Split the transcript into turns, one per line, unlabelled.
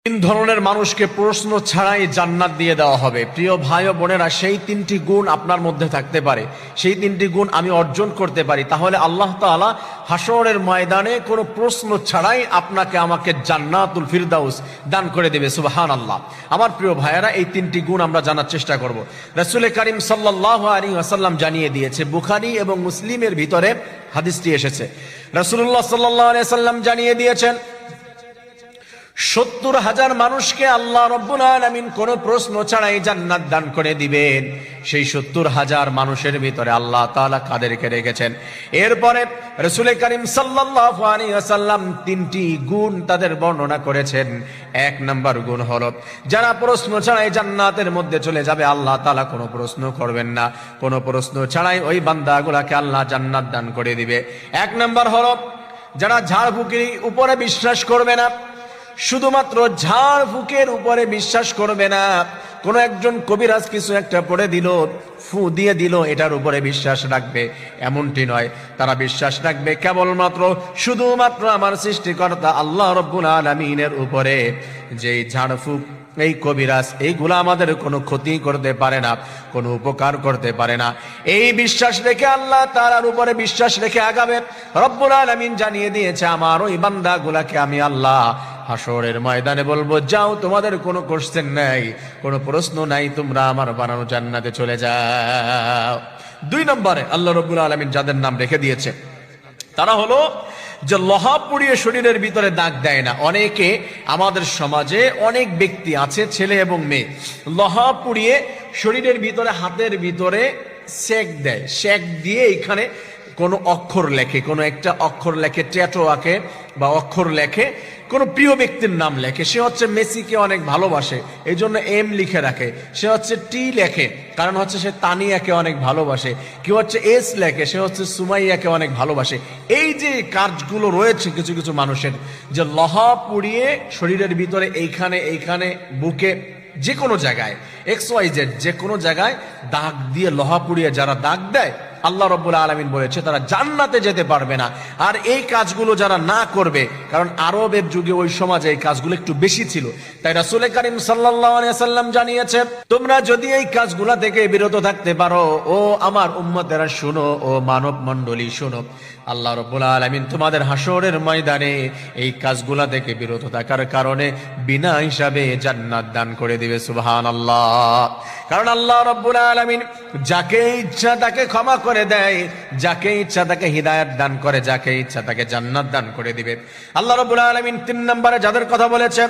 তিন ধরনের মানুষকে প্রশ্ন ছাড়াই জান্নাত দিয়ে দেওয়া হবে। প্রিয় ভাই ও বোনেরা, সেই তিনটি গুণ আপনার মধ্যে থাকতে পারে, সেই তিনটি গুণ আমি অর্জন করতে পারি, তাহলে আল্লাহ তাআলা হাশরের ময়দানে কোনো প্রশ্ন ছাড়াই আপনাকে আমাকে জান্নাতুল ফিরদাউস দান করে দেবে। সুবহানাল্লাহ। আমার প্রিয় ভাইয়েরা, এই তিনটি গুণ আমরা জানার চেষ্টা করব। রাসূল করিম সাল্লাল্লাহু আলাইহি ওয়াসাল্লাম জানিয়ে দিয়েছে, বুখারী এবং মুসলিমের ভিতরে হাদিসটি এসেছে। রাসূলুল্লাহ সাল্লাল্লাহু আলাইহি ওয়াসাল্লাম জানিয়ে দিয়েছেন, ৭০,০০০ মানুষকে আল্লাহ রাব্বুল আলামিন কোন প্রশ্ন ছাড়াই জান্নাত দান করে দিবেন। সেই ৭০,০০০ মানুষের ভিতরে আল্লাহ তাআলা কাদেরকে রেখেছেন? এরপরে রাসূল করিম সাল্লাল্লাহু আলাইহি ওয়াসাল্লাম তিনটি গুণ তাদের বর্ণনা করেছেন। এক নাম্বার গুণ হলো, যারা প্রশ্ন ছাড়াই জান্নাতের মধ্যে চলে যাবে, আল্লাহ তাআলা কোনো প্রশ্ন করবেন না, কোনো প্রশ্ন ছাড়াই ওই বান্দাগুলোকে আল্লাহ জান্নাত দান করে দিবে। এক নাম্বার হলো, যারা ঝাড়ফুঁকের উপরে বিশ্বাস করবে না, শুধুমাত্র ঝাড় ফুকের উপরে বিশ্বাস করবে না। কোন একজন কবিরাজ কিছু একটা পড়ে দিল, ফু দিয়ে দিল, এটার উপরে বিশ্বাস রাখবে এমনটি নয়। তারা বিশ্বাস রাখবে কেবলমাত্র শুধুমাত্র আমার সৃষ্টিকর্তা আল্লাহ রাব্বুল আলামিনের উপরে। যেই ঝাড়ফুঁক, এই কবিরাজ, এইগুলো আমাদের কোনো ক্ষতি করতে পারে না, কোনো উপকার করতে পারে না। এই বিশ্বাস রেখে আল্লাহ তাআলার উপরে বিশ্বাস রেখে আগাবে। রব্বুল আলামিন জানিয়ে দিয়েছে, আমার ওই বান্দাগুলাকে আমি আল্লাহ হাশরের ময়দানে বলবো, যাও, তোমাদের কোনো কোশ্চেন নাই, কোনো প্রশ্ন নাই, তোমরা আমার বানানো জান্নাতে চলে যাও। দুই নম্বরে আল্লাহ রাব্বুল আলামিন যাদের নাম রেখে দিয়েছে, তারা হলো যে লোহা পুড়িয়ে শরীরের ভিতরে দাগ দেয় না। অনেকে আমাদের সমাজে অনেক ব্যক্তি আছে, ছেলে এবং মেয়ে, লোহা পুড়িয়ে শরীরের ভিতরে, হাতের ভিতরে সেক দেয়। সেক দিয়ে এখানে কোনো অক্ষর লেখে, কোনো একটা অক্ষর লেখে, ট্যাটু আঁকে বা অক্ষর লেখে, কোন প্রিয় ব্যক্তির নাম লেখে। সে হচ্ছে মেসিকে অনেক ভালোবাসে, এই জন্য এম লিখে রাখে। সে হচ্ছে টি লেখে, কারণ হচ্ছে সে তানিয়াকে অনেক ভালোবাসে। কেউ হচ্ছে এস লেখে, সে হচ্ছে সুমাইয়াকে অনেক ভালোবাসে। এই যে কাজগুলো রয়েছে কিছু কিছু মানুষের, যে লোহা পুড়িয়ে শরীরের ভিতরে এইখানে, এইখানে, বুকে, যে কোনো জায়গায়, XYZ যে কোনো জায়গায় দাগ দিয়ে, লোহা পুড়িয়ে যারা দাগ দেয়, আল্লাহ রাব্বুল আলামিন বলেছে তারা জান্নাতে যেতে পারবে না। আর এই কাজগুলো যারা না করবে, কারণ আরবের যুগে ওই সমাজে এই কাজগুলো একটু বেশি ছিল, তাই রাসূল করিম সাল্লাল্লাহু আলাইহি ওয়াসাল্লাম জানিয়েছে, তোমরা যদি এই কাজগুলা থেকে বিরত থাকতে পারো, ও আমার উম্মতেরা শুনো, ও মানব মণ্ডলী শুনো, আল্লাহ রাব্বুল আলামিন তোমাদের হাশরের ময়দানে এই কাজগুলা থেকে বিরত থাকার কারণে বিনা হিসাবে জান্নাত দান করে দিবে। সুবহানাল্লাহ। কারণ আল্লাহ রাব্বুল আলামিন যাকে ইচ্ছা তাকে ক্ষমা করে দেয়, যাকে ইচ্ছা তাকে হিদায়াত দান করে, যাকে ইচ্ছা তাকে জান্নাত দান করে দিবে। আল্লাহ রাব্বুল আলামিন তিন নম্বরে যাদের কথা বলেছে,